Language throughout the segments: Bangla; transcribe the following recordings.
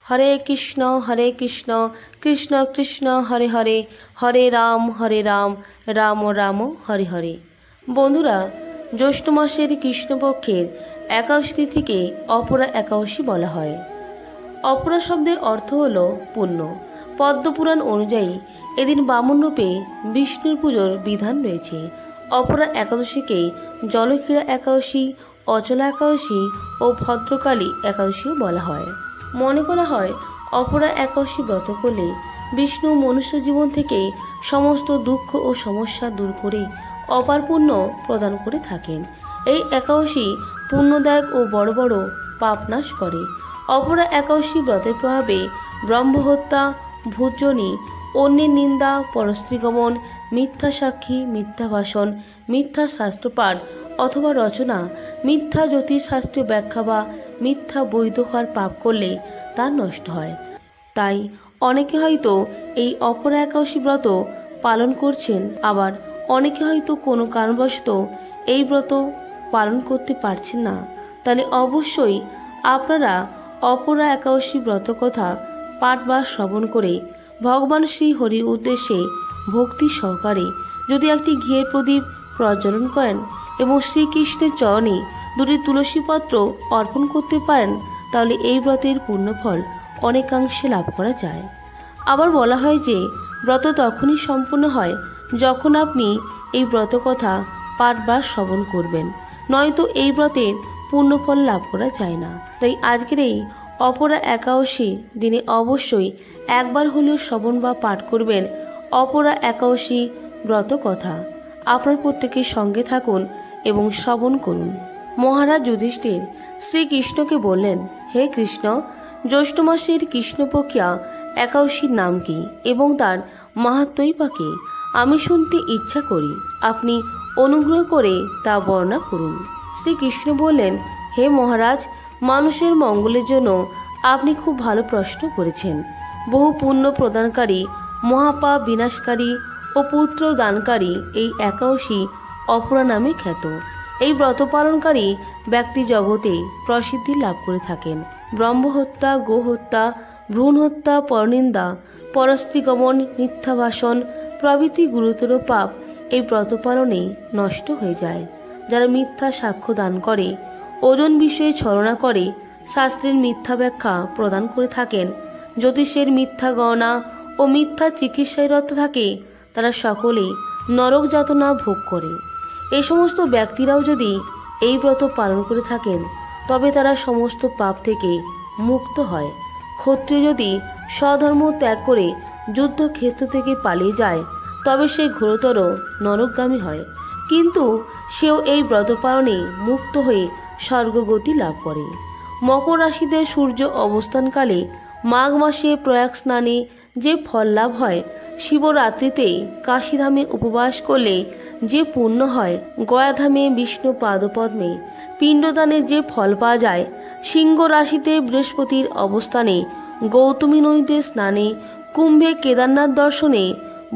হরে কৃষ্ণ কৃষ্ণ কৃষ্ণ হরে হরে, হরে রাম রাম রাম হরে হরে। বন্ধুরা, জ্যৈষ্ঠ মাসের কৃষ্ণপক্ষের একাদশী তিথিকে অপরা একাদশী বলা হয়। অপরা শব্দের অর্থ হল পুণ্য। পদ্মপুরাণ অনুযায়ী এদিন বামন রূপে বিষ্ণুর পুজোর বিধান রয়েছে। অপরা একাদশীকে জলক্রীড়া একাদশী, অচলা একাদশী ও ভদ্রকালী একাদশীও বলা হয়। মনে করা হয় অপরা একাদশী ব্রত করলে বিষ্ণু মনুষ্য জীবন থেকে সমস্ত দুঃখ ও সমস্যা দূর করে অপার পুণ্য প্রদান করে থাকেন। এই একাদশী পুণ্যদায়ক ও বড় বড় পাপ নাশ করে। অপরা একাদশী ব্রতের প্রভাবে ব্রহ্মহত্যা, ভূজনী, অন্যের নিন্দা, পরস্ত্রীগমন, মিথ্যা সাক্ষী, মিথ্যা ভাষণ, মিথ্যা শাস্ত্রপাঠ অথবা রচনা, মিথ্যা জ্যোতিষশাস্ত্রীয় ব্যাখ্যা বা মিথ্যা বৈধ হওয়ার পাপ করলে তা নষ্ট হয়। তাই অনেকে হয়তো এই অপরা একাদশী ব্রত পালন করছেন, আবার অনেকে হয়তো কোনো কারণবশত এই ব্রত পালন করতে পারছেন না। তাহলে অবশ্যই আপনারা অপরা একাদশী ব্রত কথা পাঠ বা শ্রবণ করে ভগবান শ্রী হরির উদ্দেশ্যে ভক্তি সহকারে যদি একটি ঘিয়ের প্রদীপ প্রজ্বলন করেন এবং শ্রীকৃষ্ণের চরণে দুটি তুলসীপত্র অর্পণ করতে পারেন, তাহলে এই ব্রতের পূর্ণফল অনেকাংশে লাভ করা যায়। আবার বলা হয় যে ব্রত তখনই সম্পূর্ণ হয় যখন আপনি এই ব্রত কথা পাঠ বা শ্রবণ করবেন, নয়তো এই ব্রতের পূর্ণফল লাভ করা যায় না। তাই আজকের এই অপরা একাদশী দিনে অবশ্যই একবার হলেও শ্রবণ বা পাঠ করবেন অপরা একাদশী ব্রত কথা। আপনার প্রত্যেকের সঙ্গে থাকুন এবং শ্রবণ করুন। মহারাজ যুধিষ্ঠির শ্রীকৃষ্ণকে বললেন, হে কৃষ্ণ, জ্যৈষ্ঠ মাসের কৃষ্ণপক্ষিয়া একাদশীর নাম কি এবং তার মাহাত্ম্যই বা কি? আমি শুনতে ইচ্ছা করি, আপনি অনুগ্রহ করে তা বর্ণনা করুন। শ্রীকৃষ্ণ বললেন, হে মহারাজ, মানুষের মঙ্গলের জন্য আপনি খুব ভালো প্রশ্ন করেছেন। বহু পুণ্য প্রদানকারী, মহাপাপ বিনাশকারী ও পুত্র দানকারী এই একাদশী অপরা নামে খ্যাত। এই ব্রত পালনকারী ব্যক্তি জগতে প্রসিদ্ধি লাভ করে থাকেন। ব্রহ্মহত্যা, গোহত্যা, ভ্রূণ হত্যা, পরনিন্দা, পরস্ত্রীগমন, মিথ্যা ভাষণ প্রভৃতি গুরুতর পাপ এই ব্রত পালনে নষ্ট হয়ে যায়। যারা মিথ্যা সাক্ষ্য দান করে, ওজন বিষয়ে ছলনা করে, শাস্ত্রের মিথ্যা ব্যাখ্যা প্রদান করে থাকেন, জ্যোতিষের মিথ্যা গণনা ও মিথ্যা চিকিৎসায় রত থাকে, তারা সকলেই নরক যাতনা ভোগ করে। এই সমস্ত ব্যক্তিরাও যদি এই ব্রত পালন করে থাকেন তবে তারা সমস্ত পাপ থেকে মুক্ত হয়। ক্ষত্রিয় যদি স্বধর্ম ত্যাগ করে যুদ্ধক্ষেত্র থেকে পালিয়ে যায় তবে সে ঘোরতর নরকগামী হয়, কিন্তু সেও এই ব্রত পালনে মুক্ত হয়ে স্বর্গগতি লাভ করে। মকর রাশিতে সূর্য অবস্থানকালে মাঘ মাসে প্রয়াগ স্নানে যে ফল লাভ হয়, শিবরাত্রিতে কাশীধামে উপবাস করলে যে পুণ্য হয়, গয়াধামে বিষ্ণু পাদপদ্মে পিণ্ডদানে যে ফল পাওয়া যায়, সিংহ রাশিতে বৃহস্পতির অবস্থানে গৌতমী নদীতে স্নানে, কুম্ভে কেদারনাথ দর্শনে,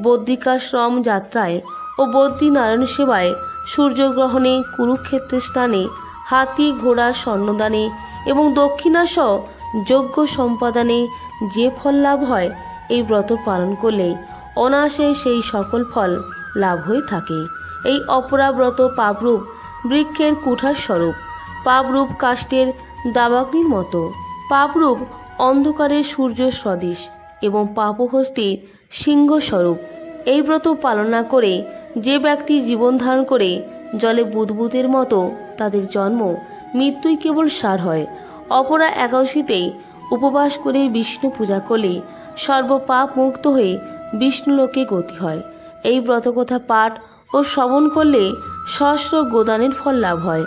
বদ্রিকাশ্রম যাত্রায় ও বদ্রীনারায়ণ সেবায়, সূর্যগ্রহণে, কুরুক্ষেত্রে স্নানে, হাতি ঘোড়া স্বর্ণদানে এবং দক্ষিণাসহ যজ্ঞ সম্পাদনে যে ফল লাভ হয়, এই ব্রত পালন করলে অনায়াসে সেই সকল ফল লাভ হয়ে থাকে। এই অপরা ব্রত পাপরূপ বৃক্ষের কুঠার স্বরূপ, পাপরূপ কাষ্ঠের দাবাগ্নির মতো, পাপরূপ অন্ধকারের সূর্য সদৃশ এবং পাপহস্তির সিংহ স্বরূপ। এই ব্রত পালন না করে যে ব্যক্তি জীবন ধারণ করে জলে বুদবুদের মতো, তাদের জন্ম মৃত্যুই কেবল সার হয়। অপরা একাদশীতেই উপবাস করে বিষ্ণু পূজা করলে সর্বপাপ মুক্ত হয়ে বিষ্ণুলোকে গতি হয়। এই ব্রতকথা পাঠ ও শ্রবণ করলে সহস্র গোদানের ফল লাভ হয়।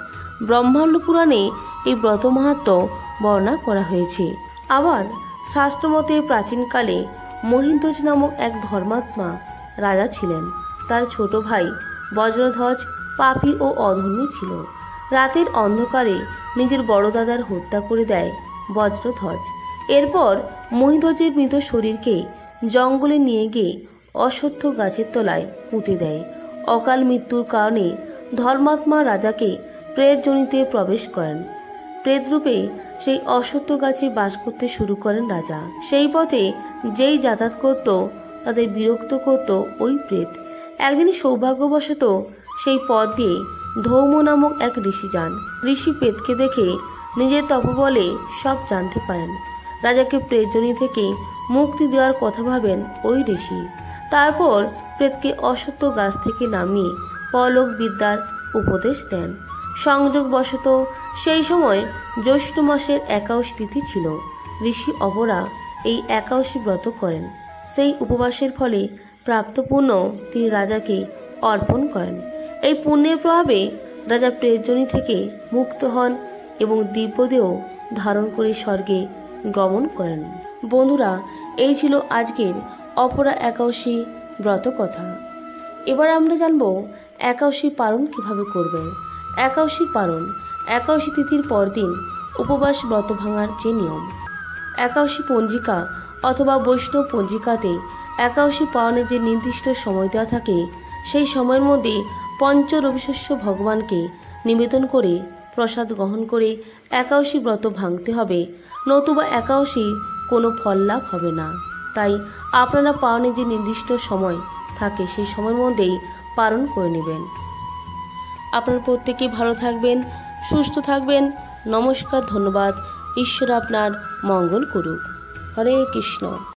ব্রহ্মাণ্ড পুরাণে এই ব্রত মাহাত্ম্য বর্ণনা করা হয়েছে। আবার শাস্ত্রমতে প্রাচীনকালে মহিধ্বজ নামক এক ধর্মাত্মা রাজা ছিলেন। তার ছোট ভাই বজ্রধ্বজ পাপী ও অধর্মী ছিল। রাতের অন্ধকারে নিজের বড় দাদার হত্যা করে দেয় বজ্রধ্বজ। এরপর মহিধ্বজের মৃত শরীরকে জঙ্গলে নিয়ে গিয়ে অশ্বত্থ গাছের তলায় পুঁতে দেয়। অকাল মৃত্যুর কারণে ধর্মাত্মা রাজাকে প্রেতযোনিতে প্রবেশ করেন। প্রেতরূপে সেই অশ্বত্থ গাছে বাস করতে শুরু করেন রাজা। সেই পথে যেই যাতায়াত করত তাদের বিরক্ত করত ওই প্রেত। একদিন সৌভাগ্যবশত সেই পথ দিয়ে ধৌম নামক এক ঋষি যান। ঋষি প্রেতকে দেখে নিজের তপবলে সব জানতে পারেন। রাজাকে প্রেতজনী থেকে মুক্তি দেওয়ার কথা ভাবেন ওই ঋষি। তারপর প্রেতকে অশ্বত্থ গাছ থেকে নামিয়ে পরলোক বিদ্যার উপদেশ দেন। সংযোগবশত সেই সময় জ্যৈষ্ঠ মাসের ৮১ তিথি ছিল। ঋষি অপরা এই ৮১ ব্রত করেন। সেই উপবাসের ফলে প্রাপ্ত পুণ্য তিনি রাজাকে অর্পণ করেন। এই পুণ্যের প্রভাবে রাজা প্রেতজনী থেকে মুক্ত হন এবং দিব্যদেহ ধারণ করে স্বর্গে গমন করেন। বন্ধুরা, এই ছিল আজকের অপরা ৮১ ব্রত কথা। এবার আমরা জানব ৮১ পারণ কিভাবে করবেন। ৮১ পারণ ৮১ তিথির পরদিন উপবাস ব্রত ভাঙার যে নিয়ম। ৮১ পঞ্জিকা অথবা বৈষ্ণব পঞ্জিকাতে ৮১ পারণের যে নির্দিষ্ট সময় দেওয়া থাকে, সেই সময়ের মধ্যে পঞ্চ রবিশস্য ভগবানকে নিবেদন করে প্রসাদ গ্রহণ করে ৮১ ব্রত ভাঙতে হবে, নতুবা ৮১ কোনো ফল লাভ হবে না। তাই আপনারা পারণের যে নির্দিষ্ট সময় থাকে সেই সময়ের মধ্যেই পালন করে নেবেন। আপনারা প্রত্যেকে ভালো থাকবেন, সুস্থ থাকবেন। নমস্কার, ধন্যবাদ। ঈশ্বর আপনার মঙ্গল করুক। হরে কৃষ্ণ।